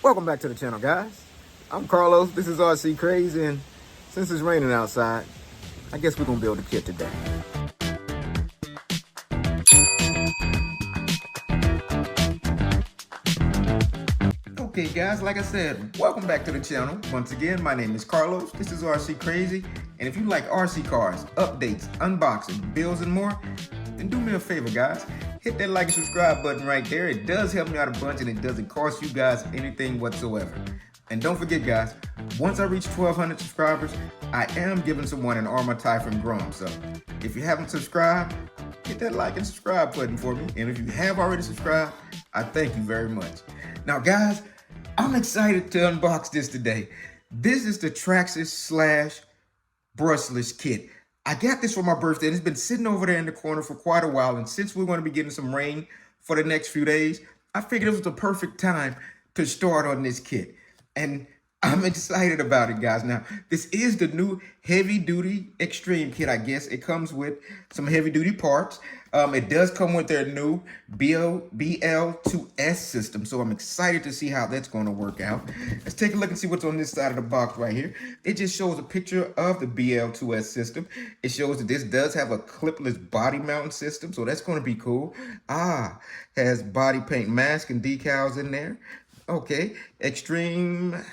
Welcome back to the channel, guys. I'm Carlos, this is RC Crazy, and since it's raining outside, I guess we're gonna build a kit today. Okay guys, like I said, welcome back to the channel. Once again, my name is Carlos, this is RC Crazy, and if you like RC cars, updates, unboxing, builds, and more, then do me a favor, guys. Hit that like and subscribe button right there. It does help me out a bunch, and it doesn't cost you guys anything whatsoever. And don't forget, guys, once I reach 1,200 subscribers, I am giving someone an Armor tie from Grom. So if you haven't subscribed, hit that like and subscribe button for me. And if you have already subscribed, I thank you very much. Now, guys, I'm excited to unbox this today. This is the Traxxas Slash brushless kit. I got this for my birthday, and it's been sitting over there in the corner for quite a while. And since we're going to be getting some rain for the next few days, I figured it was the perfect time to start on this kit. And I'm excited about it, guys. Now, this is the new heavy-duty extreme kit, I guess. It comes with some heavy-duty parts. It does come with their new BL2s system, so I'm excited to see how that's going to work out. Let's take a look and see what's on this side of the box right here. It just shows a picture of the BL2s system. It shows that this does have a clipless body mounting system, so that's going to be cool. Has body paint mask and decals in there. Okay, extreme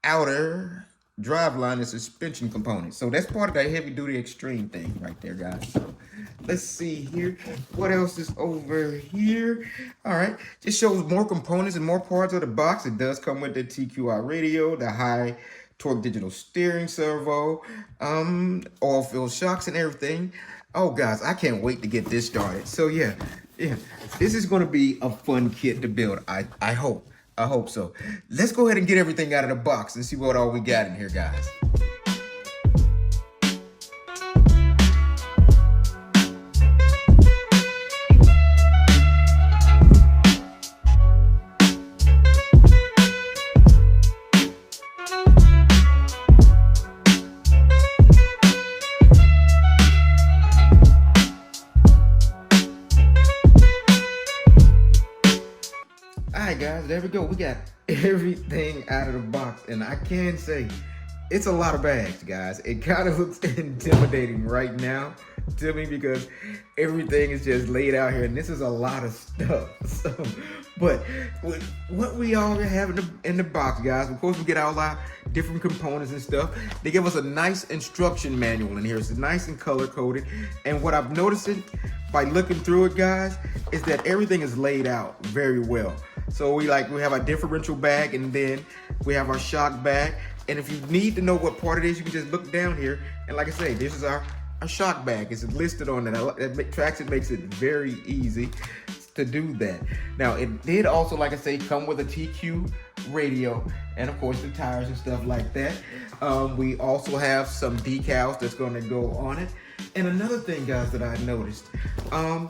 outer driveline and suspension components. So that's part of that heavy duty extreme thing right there, guys. So let's see here. What else is over here? All right, just shows more components and more parts of the box. It does come with the TQI radio, the high torque digital steering servo, oil filled shocks and everything. Oh, guys, I can't wait to get this started. So yeah, this is going to be a fun kit to build. I hope so. Let's go ahead and get everything out of the box and see what all we got in here, guys. Alright guys, there we go. We got everything out of the box, and I can say it's a lot of bags, guys. It kind of looks intimidating right now to me because everything is just laid out here, and this is a lot of stuff. So, but with what we all have in the box, guys, of course we get all our different components and stuff. They give us a nice instruction manual in here. It's nice and color coded, and what I've noticed by looking through it, guys, is that everything is laid out very well. So we have our differential bag, and then we have our shock bag. And if you need to know what part it is, you can just look down here. And like I say, this is our shock bag. It's listed on it. Traxxas makes it very easy to do that. Now, it did also, like I say, come with a TQ radio, and of course the tires and stuff like that. We also have some decals that's going to go on it. And another thing, guys, that I noticed, I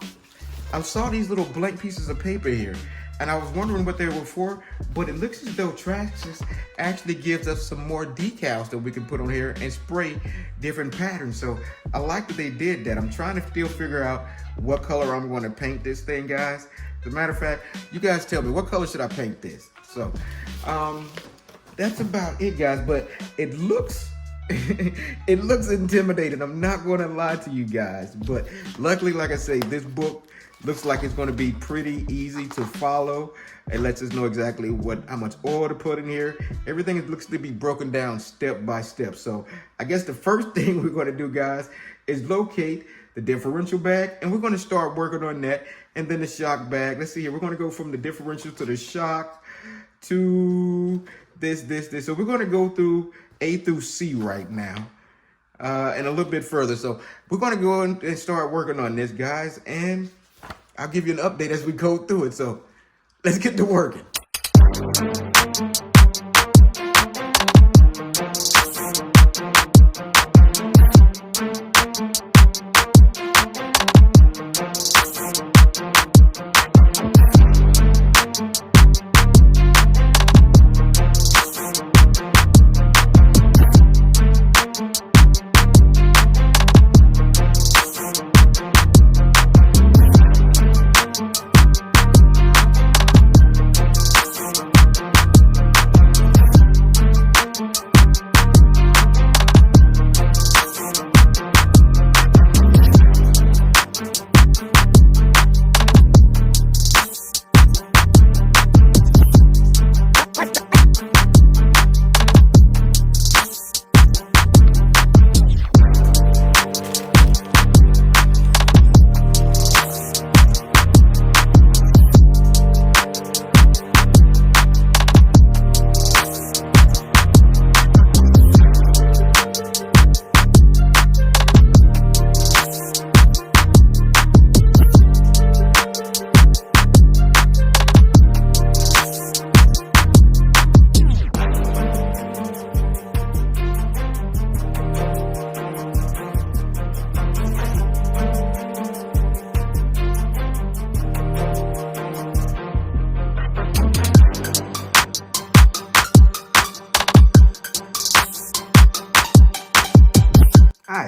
saw these little blank pieces of paper here, and I was wondering what they were for, but it looks as though Traxxas actually gives us some more decals that we can put on here and spray different patterns. So I like that they did that. I'm trying to still figure out what color I'm going to paint this thing, guys. As a matter of fact, you guys tell me, what color should I paint this? So that's about it, guys, but it looks it looks intimidating. I'm not going to lie to you guys, but luckily, like I say, this book looks like it's going to be pretty easy to follow. It lets us know exactly how much oil to put in here. Everything looks to be broken down step by step. So I guess the first thing we're going to do, guys, is locate the differential bag, and we're going to start working on that. And then the shock bag. Let's see here. We're going to go from the differential to the shock to this. So we're going to go through A through C right now. And a little bit further. So we're going to go and start working on this, guys. And I'll give you an update as we go through it. So let's get to working.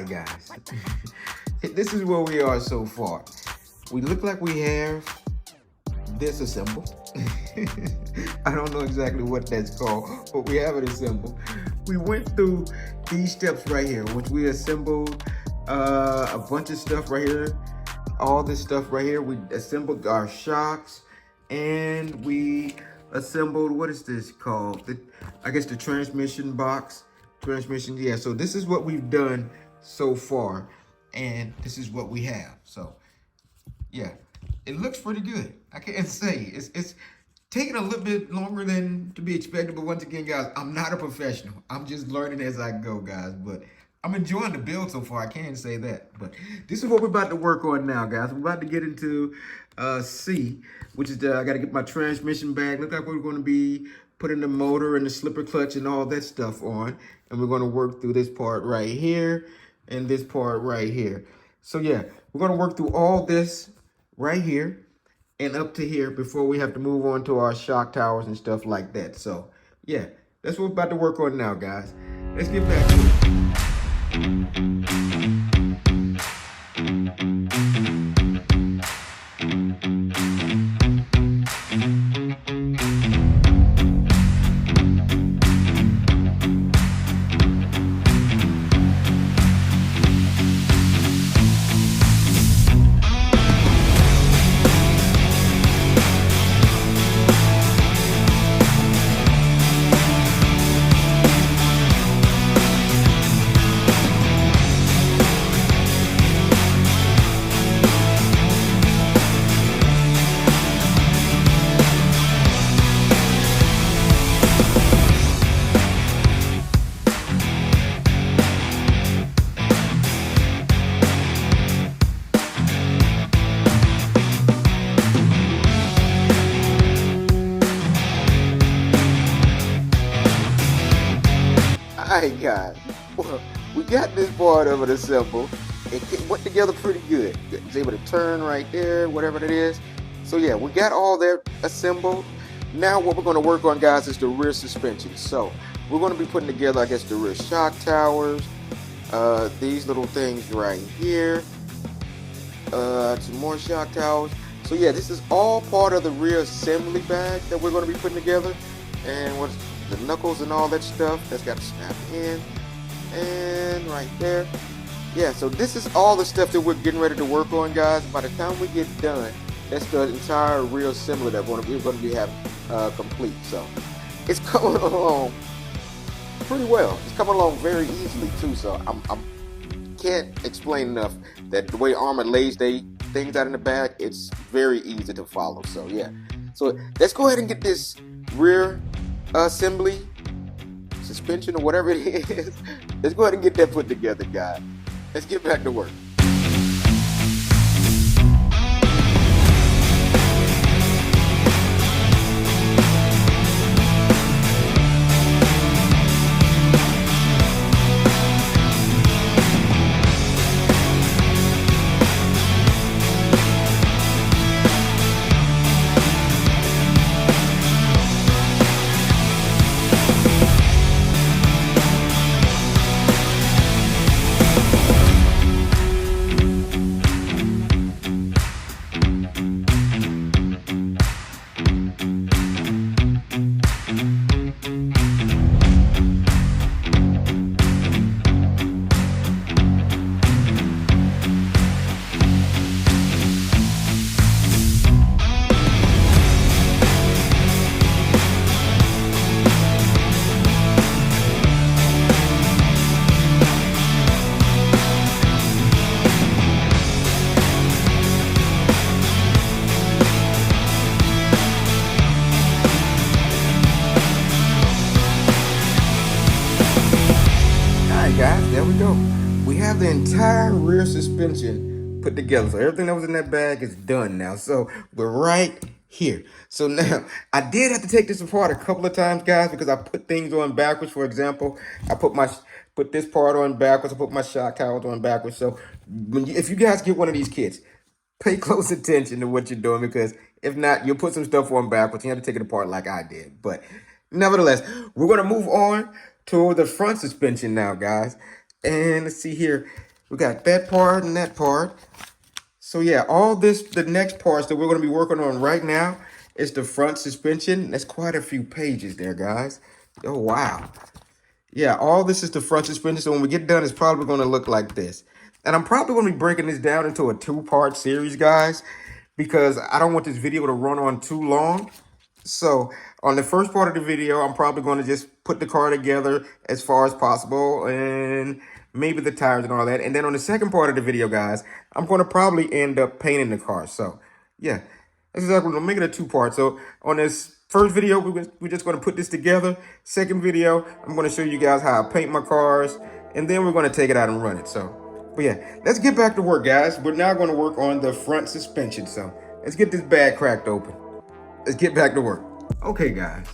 right, guys. This is where we are so far. We look like we have this assembled. I don't know exactly what that's called, but we have it assembled. We went through these steps right here, which we assembled a bunch of stuff right here. All this stuff right here. We assembled our shocks, and we assembled, what is this called? I guess the transmission box. Transmission, yeah. So this is what we've done so far, and this is what we have. So yeah, it looks pretty good. I can't say it's taking a little bit longer than to be expected, but once again, guys, I'm not a professional. I'm just learning as I go, guys. But I'm enjoying the build so far. I can say that. But this is what we're about to work on now, guys. We're about to get into C, which is I got to get my transmission bag. Look like we're going to be putting the motor and the slipper clutch and all that stuff on, and we're going to work through this part right here and this part right here. So yeah, we're going to work through all this right here and up to here before we have to move on to our shock towers and stuff like that. So yeah, that's what we're about to work on now, guys. Let's get back to it. Alright, guys, well, we got this part of it assembled. It went together pretty good. It's able to turn right there, whatever it is. So yeah, we got all that assembled. Now what we're going to work on, guys, is the rear suspension. So we're going to be putting together, I guess, the rear shock towers, these little things right here, some more shock towers. So yeah, this is all part of the rear assembly bag that we're going to be putting together. And what's the knuckles and all that stuff that's got to snap in, and right there. Yeah, so this is all the stuff that we're getting ready to work on, guys. By the time we get done, that's the entire rear assembly that we're going to be having complete. So it's coming along pretty well. It's coming along very easily too. So I can't explain enough that the way Armor lays things out in the back, it's very easy to follow. So yeah, so let's go ahead and get this rear assembly, suspension, or whatever it is. Let's go ahead and get that put together, guys. Let's get back to work. Guys, there we go. We have the entire rear suspension put together. So everything that was in that bag is done now. So we're right here. So now I did have to take this apart a couple of times, guys, because I put things on backwards. For example, I put this part on backwards. I put my shock towers on backwards. So if you guys get one of these kits, pay close attention to what you're doing, because if not, you'll put some stuff on backwards. You have to take it apart like I did. But nevertheless, we're going to move on to the front suspension now, guys. And let's see here. We got that part and that part. So yeah, all this, the next parts that we're going to be working on right now is the front suspension. That's quite a few pages there, guys. Oh, wow. Yeah, all this is the front suspension. So when we get done, it's probably going to look like this. And I'm probably going to be breaking this down into a 2-part series, guys, because I don't want this video to run on too long. So on the first part of the video, I'm probably going to just put the car together as far as possible and maybe the tires and all that. And then on the second part of the video, guys, I'm going to probably end up painting the car. So yeah, that's exactly what I'm making it a 2-part. So on this first video, we're just going to put this together. Second video, I'm going to show you guys how I paint my cars. And then we're going to take it out and run it. So, but yeah, let's get back to work, guys. We're now going to work on the front suspension. So let's get this bag cracked open. Let's get back to work. Okay, guys,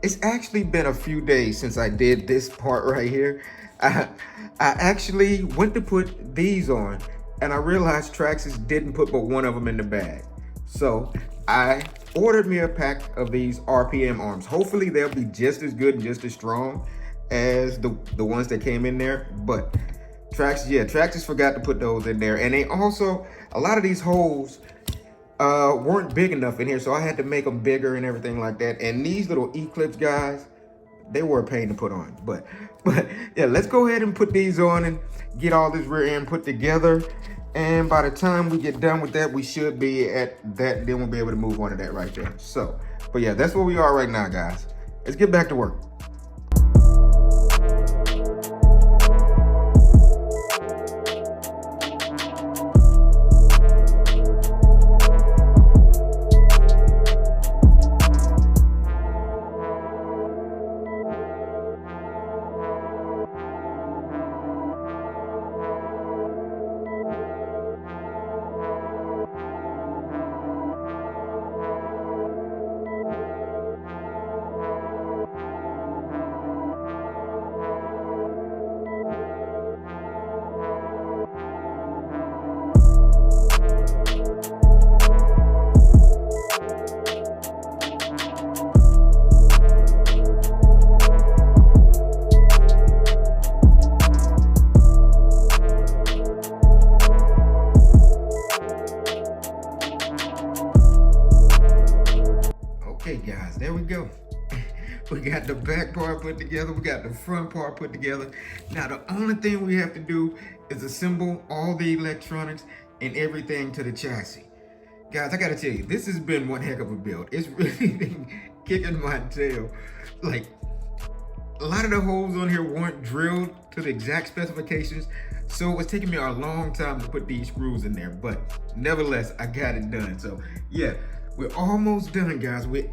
it's actually been a few days since I did this part right here. I actually went to put these on, and I realized Traxxas didn't put but one of them in the bag. So I ordered me a pack of these RPM arms. Hopefully they'll be just as good and just as strong as the ones that came in there. But Traxxas forgot to put those in there. And they also, a lot of these holes weren't big enough in here, so I had to make them bigger and everything like that. And these little E-clips, guys, they were a pain to put on. But yeah, let's go ahead and put these on and get all this rear end put together. And by the time we get done with that, we should be at that. Then we'll be able to move on to that right there. So, but yeah, that's where we are right now, guys. Let's get back to work. Okay, guys, there we go. We got the back part put together. We got the front part put together. Now, the only thing we have to do is assemble all the electronics and everything to the chassis. Guys, I gotta tell you, this has been one heck of a build. It's really been kicking my tail. Like, a lot of the holes on here weren't drilled to the exact specifications, so it's taking me a long time to put these screws in there, but nevertheless, I got it done. So yeah, we're almost done, guys. We're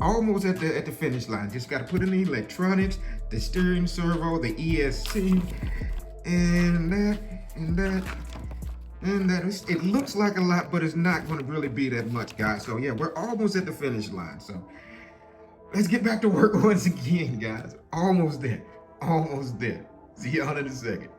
almost at the finish line. Just got to put in the electronics, the steering servo, the ESC, and that, and that, and that. It looks like a lot, but it's not going to really be that much, guys. So yeah, we're almost at the finish line. So let's get back to work once again, guys. Almost there. Almost there. See y'all in a second.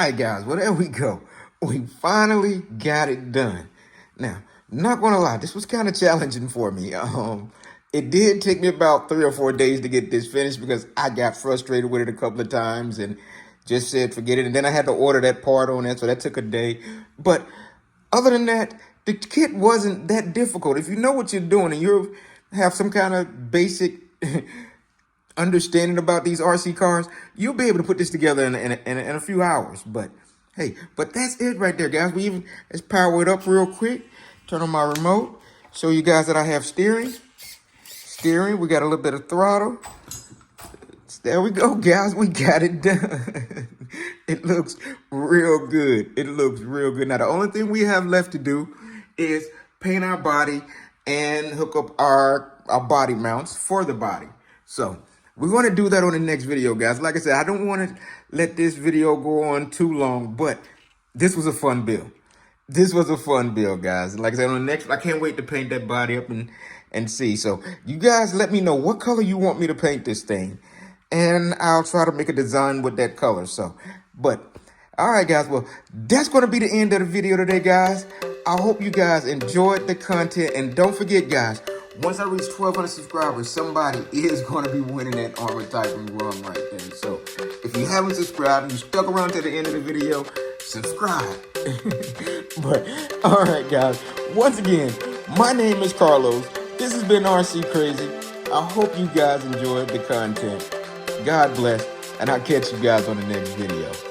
right, guys. Well, there we go. We finally got it done. Now, not gonna lie, this was kind of challenging for me. It did take me about 3 or 4 days to get this finished because I got frustrated with it a couple of times and just said forget it. And then I had to order that part on it, so that took a day. But other than that, the kit wasn't that difficult. If you know what you're doing and you have some kind of basic understanding about these RC cars, you'll be able to put this together in a few hours. But hey, but that's it right there, guys. Let's power it up real quick. Turn on my remote. Show you guys that I have steering. We got a little bit of throttle. There we go, guys. We got it done. It looks real good. It looks real good. Now, the only thing we have left to do is paint our body and hook up our body mounts for the body. So we're going to do that on the next video, guys. Like I said, I don't want to let this video go on too long, but this was a fun build. This was a fun build, guys. Like I said, on the next, I can't wait to paint that body up and see. So you guys let me know what color you want me to paint this thing, and I'll try to make a design with that color. So, but all right, guys. Well, that's going to be the end of the video today, guys. I hope you guys enjoyed the content, and don't forget, guys, once I reach 1,200 subscribers, somebody is going to be winning that Armor Titan run right there. So if you haven't subscribed and you stuck around to the end of the video, subscribe. But all right, guys, once again, my name is Carlos. This has been RC Crazy. I hope you guys enjoyed the content. God bless, and I'll catch you guys on the next video.